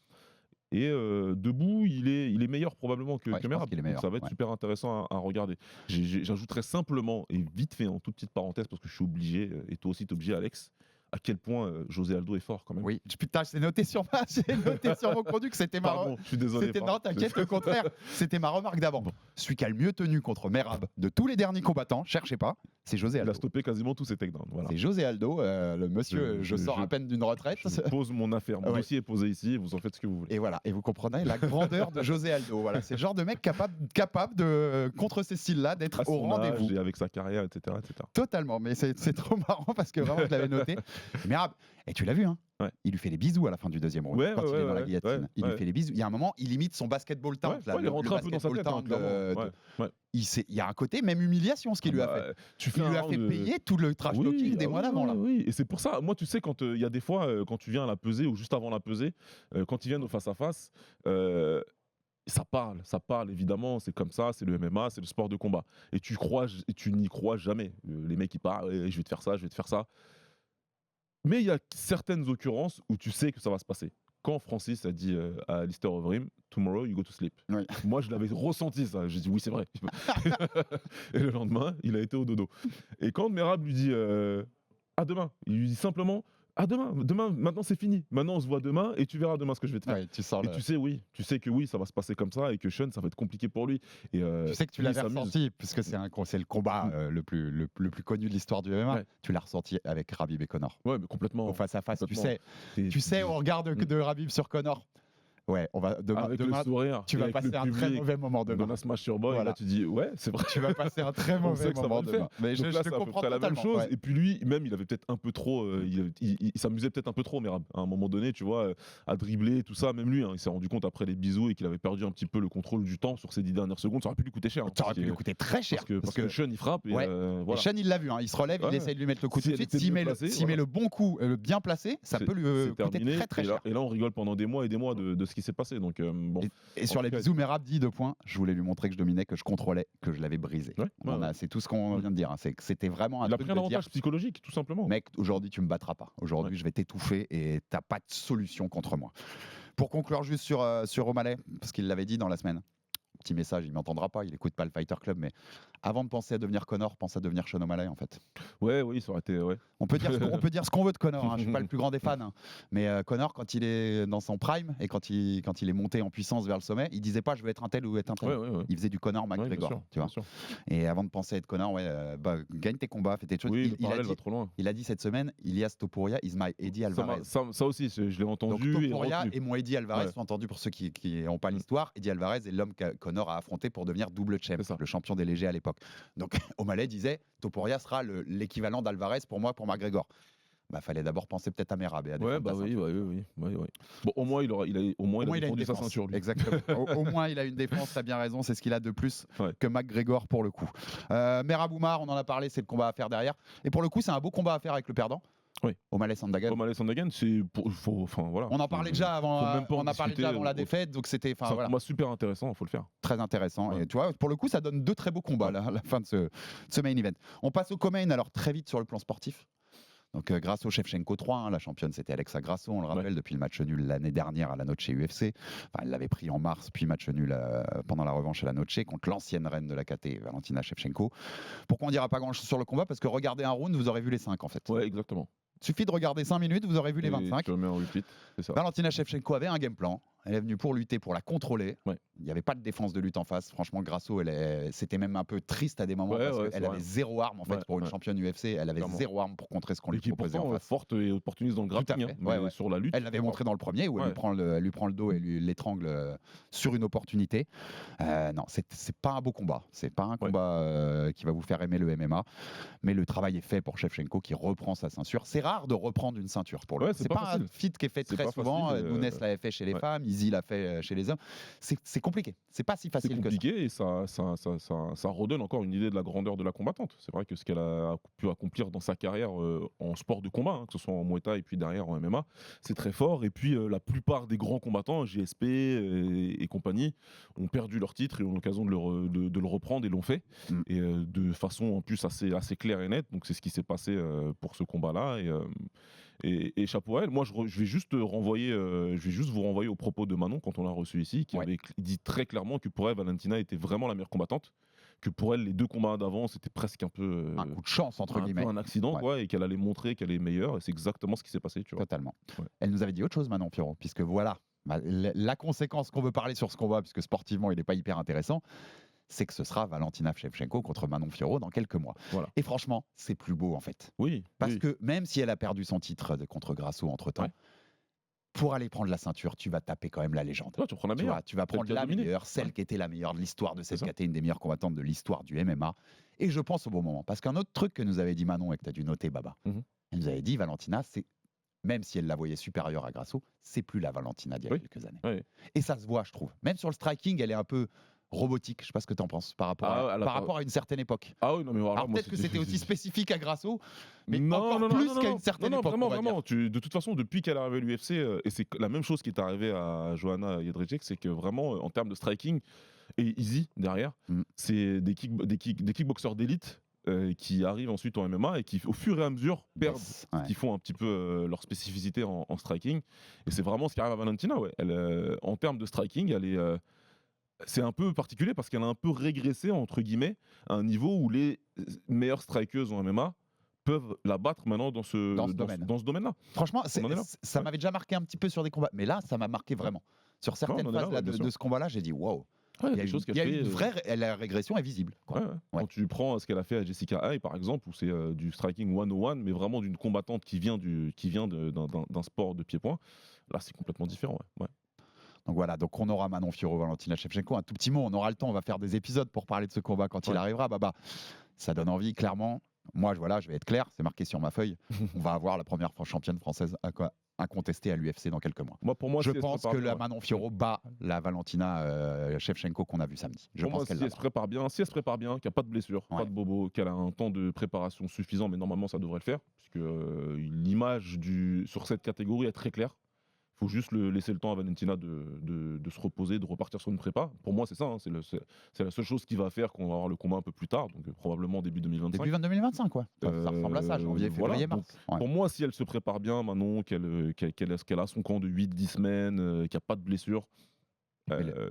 Et debout, il est meilleur probablement que Ouais, je pense Merab. qu'il est Donc meilleur, ça va être ouais. super intéressant à regarder. J'ajouterais simplement, et vite fait en toute petite parenthèse, parce que je suis obligé, et toi aussi t'es obligé Alex, à quel point José Aldo est fort quand même. Oui, putain, j'ai noté sur mon conduit que c'était ma. Pardon, je suis désolé. Non, t'inquiète, le contraire. C'était ma remarque d'avant. Bon. Celui qui a le mieux tenu contre Merab de tous les derniers combattants, cherchez pas, c'est José Aldo. Il a stoppé quasiment tous ses takedowns. Voilà. C'est José Aldo, le monsieur. Je sors à peine d'une retraite. Je pose mon affaire. Mon dossier est posé ici. Vous en faites ce que vous voulez. Et voilà. Et vous comprenez la grandeur de José Aldo. Voilà, c'est le genre de mec capable de contre ces styles-là d'être au rendez-vous. Et avec sa carrière, etc., etc. Totalement. Mais c'est trop marrant parce que vraiment je l'avais noté. Merab, et tu l'as vu, hein. Ouais. Il lui fait les bisous à la fin du deuxième round quand il est dans la guillotine. Il lui fait les bisous. Il y a un moment, il imite son basketball talent. Il est rentré un peu dans sa tête. Il y a un côté même humiliation ce qu'il lui a fait. Il lui a fait payer tout le trash talking des mois d'avant là. Oui, et c'est pour ça. Moi, tu sais, quand il y a des fois, quand tu viens à la pesée ou juste avant la pesée, quand ils viennent au face à face. Ça parle évidemment, c'est comme ça, c'est le MMA, c'est le sport de combat. Et tu n'y crois jamais. Les mecs ils parlent, je vais te faire ça, je vais te faire ça. Mais il y a certaines occurrences où tu sais que ça va se passer. Quand Francis a dit à Alistair Overeem, tomorrow you go to sleep. Oui. Moi je l'avais ressenti ça, j'ai dit oui c'est vrai. Et le lendemain, il a été au dodo. Et quand Merab lui dit à demain, il lui dit simplement à demain, maintenant c'est fini. Maintenant on se voit demain et tu verras demain ce que je vais te faire. Ouais, tu sais que oui, ça va se passer comme ça et que Sean, ça va être compliqué pour lui. Et tu sais que tu l'avais ressenti, puisque c'est le combat le plus connu de l'histoire du MMA. Ouais. Tu l'as ressenti avec Khabib et Conor. Ouais, mais complètement. Au face à face, tu sais au regard de Khabib sur Conor. Ouais, on va demain. Avec le sourire, tu vas passer un très mauvais moment demain. Dans un smash sur boy, voilà. Là tu dis ouais, c'est vrai. Tu vas passer un très mauvais moment demain. Mais je te comprends totalement. La même chose. Ouais. Et puis lui, même, il avait peut-être un peu trop, il s'amusait peut-être un peu trop, mais à un moment donné, tu vois, à dribbler tout ça. Même lui, il s'est rendu compte après les bisous et qu'il avait perdu un petit peu le contrôle du temps sur ces 10 dernières secondes. Ça aurait pu lui coûter cher. Ça aurait pu lui coûter très cher. Parce que Sean il frappe. Et voilà. Sean il l'a vu, il se relève, il essaye de lui mettre le coup de suite. S'il met le bon coup, bien placé, ça peut lui coûter très très cher. Et là, on rigole pendant des mois et des mois de ce qui s'est passé. Donc bon. Et sur les bisous, Merab dit 2 points. Je voulais lui montrer que je dominais, que je contrôlais, que je l'avais brisé. C'est tout ce qu'on vient de dire. C'était vraiment un truc. Il a pris un avantage psychologique, tout simplement. Mec, aujourd'hui, tu me battras pas. Aujourd'hui, je vais t'étouffer et t'as pas de solution contre moi. Pour conclure juste sur O'Malley, parce qu'il l'avait dit dans la semaine. Petit message, il m'entendra pas, il écoute pas le Fighter Club, mais avant de penser à devenir Conor, pense à devenir Sean O'Malley en fait. Oui, ça aurait été. Ouais. On peut dire ce qu'on veut de Conor, je suis pas le plus grand des fans, mais Conor, quand il est dans son prime et quand il est monté en puissance vers le sommet, il disait pas je veux être un tel ou être un tel. Ouais. Il faisait du Conor McGregor, tu vois. Et avant de penser à être Conor, gagne tes combats, fais tes choses. Oui, va trop loin. Il a dit cette semaine, Ilias Topuria is my Eddie Alvarez. Ça aussi, je l'ai entendu. Donc Topuria et mon Eddie Alvarez sont entendus pour ceux qui n'ont pas l'histoire. Eddie Alvarez est l'homme que Conor a affronté pour devenir double champ, le champion des légers à l'époque. Donc O'Malley disait Topuria sera l'équivalent d'Alvarez pour moi, pour McGregor. Fallait d'abord penser peut-être à Merab et à oui. Bon, au moins il a défendu sa ceinture lui. Exactement. au moins il a une défense, t'as bien raison, c'est ce qu'il a de plus que McGregor pour le coup. Merab Oumar, on en a parlé, c'est le combat à faire derrière. Et pour le coup, c'est un beau combat à faire avec le perdant. Oui. O'Malley Sandhagen, c'est voilà. On en parlait déjà avant la défaite, donc c'était un combat super intéressant, il faut le faire. Très intéressant. Ouais. Et tu vois, pour le coup, ça donne 2 très beaux combats à la fin de ce main event. On passe au co-main, alors très vite sur le plan sportif. Donc Grasso Shevchenko 3, la championne c'était Alexa Grasso, on le rappelle, depuis le match nul l'année dernière à la Noche UFC. Elle l'avait pris en mars, puis match nul pendant la revanche à la Noche contre l'ancienne reine de la KT, Valentina Shevchenko. Pourquoi on dira pas grand-chose sur le combat? Parce que regardez un round, vous aurez vu les 5 en fait. Ouais, exactement. Suffit de regarder 5 minutes, vous aurez vu les 25. Tu remets en repeat, c'est ça. Valentina Shevchenko avait un game plan. Elle est venue pour lutter, pour la contrôler. Il n'y avait pas de défense de lutte en face. Franchement, Grasso, c'était même un peu triste à des moments parce qu'elle avait 0 arme en fait pour une championne UFC. Elle avait 0 arme pour contrer ce qu'on lui proposait en face. Forte et opportuniste dans le grappling, sur la lutte. Elle l'avait montré dans le premier où elle lui prend le dos et l'étrangle sur une opportunité. Non, c'est pas un beau combat. C'est pas un combat qui va vous faire aimer le MMA. Mais le travail est fait pour Shevchenko qui reprend sa ceinture. C'est rare de reprendre une ceinture pour le. C'est pas un feat qui est fait très souvent. Nunes l'avait fait chez les femmes. Izzy l'a fait chez les hommes. C'est compliqué. C'est pas si facile que ça. C'est compliqué et ça redonne encore une idée de la grandeur de la combattante. C'est vrai que ce qu'elle a pu accomplir dans sa carrière en sport de combat, que ce soit en Muay Thai et puis derrière en MMA, c'est très fort. Et puis la plupart des grands combattants, GSP et compagnie, ont perdu leur titre et ont l'occasion de le reprendre et l'ont fait. Et de façon en plus assez claire et nette. Donc c'est ce qui s'est passé pour ce combat-là. Et chapeau à elle. Moi, je vais juste vous renvoyer au propos de Manon quand on l'a reçu ici, qui avait dit très clairement que pour elle, Valentina était vraiment la meilleure combattante, que pour elle, les 2 combats d'avant, c'était presque un peu un coup de chance, entre guillemets. un accident, Ouais. quoi, et qu'elle allait montrer qu'elle est meilleure. Et c'est exactement ce qui s'est passé, tu vois. Totalement. Ouais. Elle nous avait dit autre chose, Manon Fiorot, puisque voilà, la conséquence qu'on veut parler sur ce combat, puisque sportivement, il n'est pas hyper intéressant, c'est que ce sera Valentina Shevchenko contre Manon Fiorot dans quelques mois. Voilà. Et franchement, c'est plus beau, en fait. Oui. Parce oui. que même si elle a perdu son titre contre Grasso entre-temps, Ouais. pour aller prendre la ceinture, tu vas taper quand même la légende. Ouais, tu prends la Tu meilleure. vas Celle prendre qui a la dominé. meilleure, celle Ouais. qui était la meilleure de l'histoire de cette C'est ça. KT, une des meilleures combattantes de l'histoire du MMA. Et je pense au bon moment. Parce qu'un autre truc que nous avait dit Manon et que tu as dû noter, Baba, Mhm. elle nous avait dit Valentina, c'est même si elle la voyait supérieure à Grasso, c'est plus la Valentina d'il y a Oui. quelques années. Ouais. Et ça se voit, je trouve. Même sur le striking, elle est un peu robotique. Je sais pas ce que tu en penses par rapport, Ah, elle a par pas- rapport à une certaine époque. Ah oui, non, mais alors, Alors moi, peut-être que c'était aussi spécifique à Grasso, mais non, encore non, non, plus non, qu'à non, une certaine non, époque. Vraiment, on va dire. vraiment. De toute façon, depuis qu'elle est arrivée à l'UFC, et c'est la même chose qui est arrivée à Johanna Jedrzejczyk, c'est que vraiment, en termes de striking, et easy derrière, c'est des kickboxers d'élite qui arrivent ensuite en MMA et qui, au fur et à mesure, perdent, Ouais. qui font un petit peu leur spécificité en striking. Et c'est vraiment ce qui arrive à Valentina. Ouais. Elle, en termes de striking, elle est. C'est un peu particulier parce qu'elle a un peu régressé, entre guillemets, à un niveau où les meilleures strikeuses en MMA peuvent la battre maintenant dans ce domaine-là. Franchement, On en est là. ça m'avait déjà marqué un petit peu sur des combats, mais là, ça m'a marqué vraiment. Sur certaines on en est là, phases ouais, bien sûr. de ce combat-là, j'ai dit waouh. Ouais, Il y a des choses une, qu'elle il y a fait, une vraie, la régression est visible. Quoi. Ouais, ouais. Quand tu prends ce qu'elle a fait à Jessica Hay, par exemple, où c'est du striking 101, mais vraiment d'une combattante qui vient d'un sport de pied-point, là, c'est complètement différent. Ouais. Donc voilà, donc on aura Manon Fiorot, Valentina Shevchenko. Un tout petit mot, on aura le temps, on va faire des épisodes pour parler de ce combat quand il arrivera. Baba, ça donne envie, clairement. Moi, voilà, je vais être clair, c'est marqué sur ma feuille. On va avoir la première championne française incontestée à l'UFC dans quelques mois. Pour moi, je si elle se pense prépare que bien, la Manon Fiorot bat la Valentina Shevchenko qu'on a vu samedi. Je Pour pense moi, qu'elle si elle se prépare bien, qu'il n'y a pas de blessure, pas de bobo, qu'elle a un temps de préparation suffisant, mais normalement ça devrait le faire, puisque l'image sur cette catégorie est très claire. Il faut juste laisser le temps à Valentina de se reposer, de repartir sur une prépa. Pour moi, c'est ça. Hein, c'est la seule chose qui va faire qu'on va avoir le combat un peu plus tard, donc probablement début 2025. Début 2025, quoi. Ça ressemble à ça, janvier, février, mars. Donc, pour moi, si elle se prépare bien, Manon, qu'elle a son camp de 8-10 semaines, qu'il n'y a pas de blessure,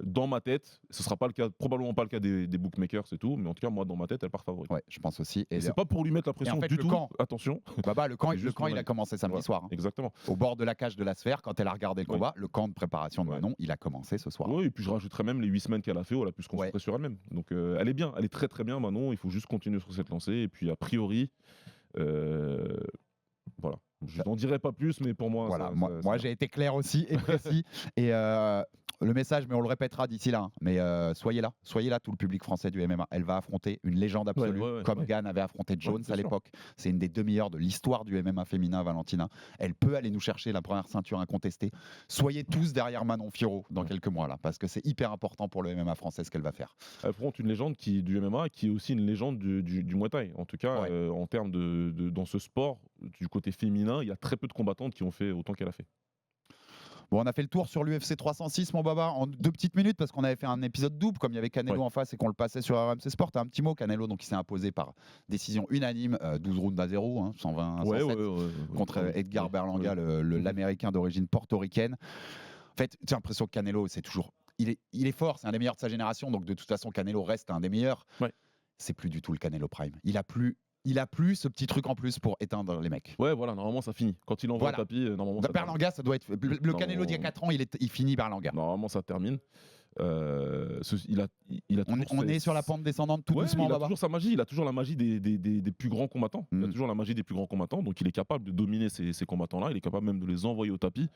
dans ma tête, ce sera pas le cas, probablement pas le cas des bookmakers, c'est tout, mais en tout cas, moi, dans ma tête, elle part favorite. Ouais, je pense aussi. Et c'est pas pour lui mettre la pression en fait, du le tout. camp, Attention. Baba, le camp, il a commencé samedi soir. Hein. Exactement. Au bord de la cage de la sphère, quand elle a regardé le combat, le camp de préparation de Manon, il a commencé ce soir. Oui, et puis je rajouterais même les 8 semaines qu'elle a fait où elle a pu se concentrer sur elle-même. Donc elle est bien, elle est très très bien Manon, il faut juste continuer sur cette lancée. Et puis a priori, voilà. Je n'en dirai pas plus, mais pour moi... Voilà, ça, moi j'ai été clair aussi et précis. Et le message, mais on le répétera d'ici là, hein, mais soyez là, tout le public français du MMA. Elle va affronter une légende absolue, comme Gane avait affronté Jones à l'époque. C'est une des 2 meilleures de l'histoire du MMA féminin, Valentina. Elle peut aller nous chercher la première ceinture incontestée. Soyez tous derrière Manon Fiorot dans quelques mois, là, parce que c'est hyper important pour le MMA français ce qu'elle va faire. Elle affronte une légende du MMA qui est aussi une légende du Muay Thai. En tout cas, en termes dans ce sport, du côté féminin, il y a très peu de combattantes qui ont fait autant qu'elle a fait. Bon, on a fait le tour sur l'UFC 306, mon Baba, en 2 petites minutes, parce qu'on avait fait un épisode double, comme il y avait Canelo en face et qu'on le passait sur RMC Sport. Un petit mot, Canelo, donc il s'est imposé par décision unanime, 12 rounds à 0, hein, 120 107, contre Edgar Berlanga, l'Américain d'origine portoricaine. En fait, j'ai l'impression que Canelo, c'est toujours... Il est fort, c'est un des meilleurs de sa génération, donc de toute façon, Canelo reste un des meilleurs. C'est plus du tout le Canelo Prime. Il a plus ce petit truc en plus pour éteindre les mecs. Ouais, voilà, normalement ça finit. Quand il envoie le tapis, normalement ça Berlanga, ça doit être... Le Canelo d'il y a 4 ans, il finit Berlanga. Normalement ça termine. Il a on est sur la pente descendante tout doucement, il a toujours sa magie, il a toujours la magie des plus grands combattants. Il a toujours la magie des plus grands combattants, donc il est capable de dominer ces combattants-là, il est capable même de les envoyer au tapis.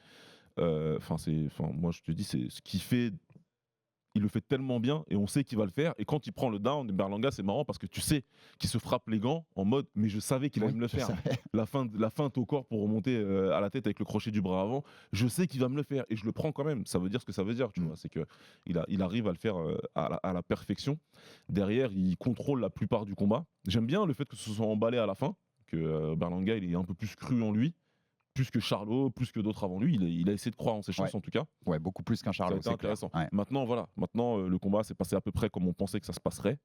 Moi je te dis, c'est ce qu'il fait. Il le fait tellement bien et on sait qu'il va le faire. Et quand il prend le down, Berlanga, c'est marrant parce que tu sais qu'il se frappe les gants en mode mais je savais qu'il allait me le faire. La feinte au corps pour remonter à la tête avec le crochet du bras avant, je sais qu'il va me le faire et je le prends quand même. Ça veut dire ce que ça veut dire, tu vois. C'est qu'il arrive à le faire à la perfection. Derrière, il contrôle la plupart du combat. J'aime bien le fait que ce soit emballé à la fin, que Berlanga il est un peu plus cru en lui. Plus que Charlot, plus que d'autres avant lui, il a essayé de croire en ses chances en tout cas. Ouais, beaucoup plus qu'un Charlot. C'est intéressant. Maintenant, le combat s'est passé à peu près comme on pensait que ça se passerait.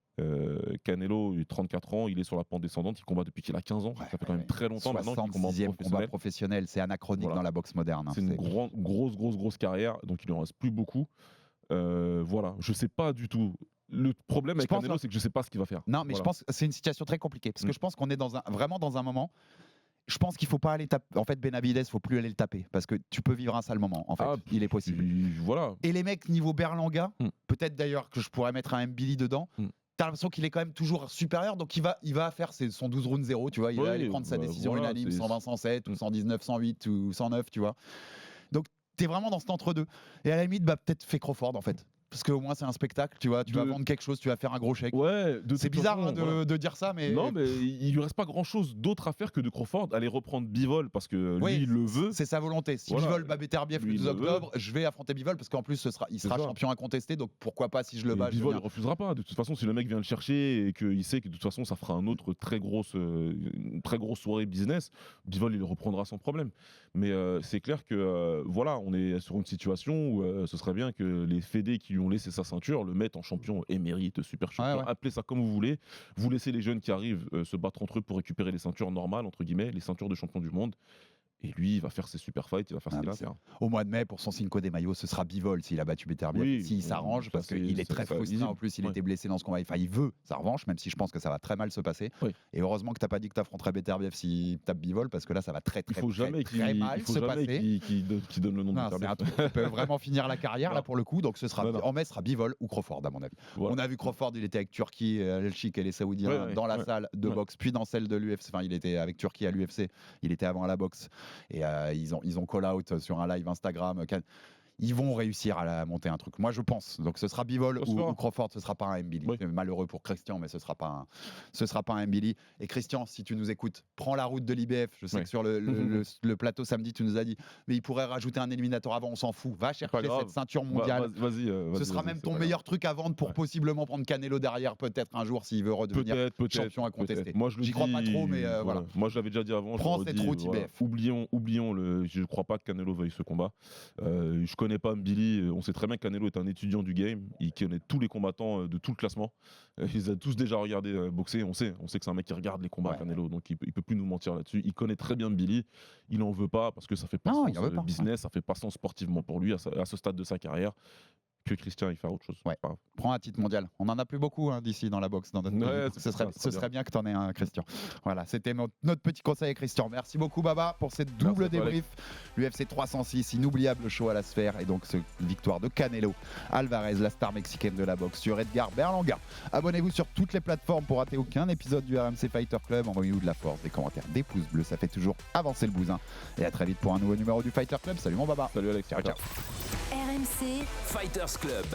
Canelo, il a 34 ans, il est sur la pente descendante, il combat depuis qu'il a 15 ans. Ça fait quand même très longtemps maintenant qu'il combat en professionnel. Combat professionnel, c'est anachronique dans la boxe moderne. Hein, c'est une grosse carrière, donc il ne en reste plus beaucoup. Je sais pas du tout Le problème avec pense Canelo, que- c'est que je sais pas ce qu'il va faire. Non, mais je Voilà. pense que c'est une situation très compliquée parce que je pense qu'on est vraiment dans un moment. Je pense qu'il faut pas aller taper. En fait, Benavidez, faut plus aller le taper parce que tu peux vivre un sale moment. En fait, Ah, il est possible. Voilà. Et les mecs niveau Berlanga, Mm. peut-être d'ailleurs que je pourrais mettre un Mbili dedans. T'as l'impression qu'il est quand même toujours supérieur, donc il va faire son 12 rounds 0, tu vois, il va Oui, aller prendre sa bah, décision voilà, unanime, c'est- 120-107 ou 119-108 ou 109, tu vois. Donc t'es vraiment dans cet entre-deux. Et à la limite, bah, peut-être fais Crawford en fait. Parce qu'au moins c'est un spectacle, tu vois, tu vas vendre quelque chose, tu vas faire un gros chèque. Ouais, C'est bizarre hein, de dire ça, mais. Non, mais il lui reste pas grand chose d'autre à faire que de Crawford aller reprendre Bivol parce que lui, il le veut. C'est sa volonté. Si Voilà. Bivol bat Beterbiev le Lui, 2 il le veut. octobre, je vais affronter Bivol parce qu'en plus il sera ça. champion incontesté, donc pourquoi pas si je le Et bats. je Bivol, il viens. refusera pas. De toute façon, si le mec vient le chercher et qu'il sait que de toute façon, ça fera une très grosse soirée business, Bivol, il le reprendra sans problème. Mais c'est clair que voilà, on est sur une situation où ce serait bien que les fédés qui lui ont laissé sa ceinture le mettent en champion émérite, super champion. Ouais. Appelez ça comme vous voulez. Vous laissez les jeunes qui arrivent se battre entre eux pour récupérer les ceintures normales, entre guillemets, les ceintures de champion du monde. Et lui, il va faire ses super fights, il va faire ce qu'il a à faire. Au mois de mai, pour son Cinco de Mayo, ce sera Bivol s'il a battu Beterbiev. Oui, S'il s'arrange, ça, parce qu'il est très frustré. visible. En plus, il Ouais. était blessé dans ce combat. Enfin, il veut sa revanche, même si je pense que ça va très mal se passer. Oui. Et heureusement que tu n'as pas dit que tu affronterais Beterbiev s'il tape Bivol, parce que là, ça va très, Il très, faut très, jamais très mal se passer. qu'il donne le nom Non, de c'est un Beterbiev. truc qui peut vraiment finir la carrière, là, pour le coup. Donc, Non. en mai, ce sera Bivol ou Crawford, à mon avis. Voilà. On a vu Crawford, il était avec Turquie, El Chic et les Saoudiens Ouais, dans la ouais. salle de Ouais. boxe, puis dans celle de l'UFC. Enfin, il était avec Turquie à l'UFC, il était avant à la boxe. Et ils ont call out sur un live Instagram. Ils vont réussir à monter un truc. Moi, je pense. Donc, ce sera Bivol ou Crawford. Ce sera pas un Mbili. Oui. C'est malheureux pour Christian, mais ce sera pas un Mbili. Et Christian, si tu nous écoutes, prends la route de l'IBF. Je sais Ouais. que sur le plateau samedi, tu nous as dit, mais il pourrait rajouter un éliminateur avant. On s'en fout. Va Pas chercher grave. cette ceinture mondiale. Ce sera même ton meilleur truc à vendre pour possiblement prendre Canelo derrière, peut-être un jour s'il veut redevenir peut-être, champion incontesté. Moi, je le J'y crois dis, pas trop, mais voilà. Moi, je l'avais déjà dit avant. Prends je le cette redis, route voilà. IBF. Oublions le. Je ne crois pas que Canelo veuille ce combat. Je connais pas Mbili. On sait très bien que Canelo est un étudiant du game. Il connaît tous les combattants de tout le classement. Ils les a tous déjà regardé boxer. On sait que c'est un mec qui regarde les combats Canelo. Donc il peut plus nous mentir là-dessus. Il connaît très bien Mbili. Il en veut pas parce que ça fait pas Non, sens il en veut pas. business. Ça fait pas sens sportivement pour lui à ce stade de sa carrière. Que Christian il fait autre chose. Ouais. C'est pas grave. Prends un titre mondial. On en a plus beaucoup d'ici dans la boxe. Dans notre Ouais, pays. c'est ce serait bien que tu en aies un, Christian. Voilà, c'était notre petit conseil, Christian. Merci beaucoup, Baba, pour cette double Merci à toi, débrief. L'UFC 306, inoubliable show à la sphère. Et donc, cette victoire de Canelo Alvarez, la star mexicaine de la boxe, sur Edgar Berlanga. Abonnez-vous sur toutes les plateformes pour rater aucun épisode du RMC Fighter Club. Envoyez-nous de la force, des commentaires, des pouces bleus. Ça fait toujours avancer le bousin. Et à très vite pour un nouveau numéro du Fighter Club. Salut, mon Baba. Salut Alex. Ciao, ciao. RMC Fighters Club.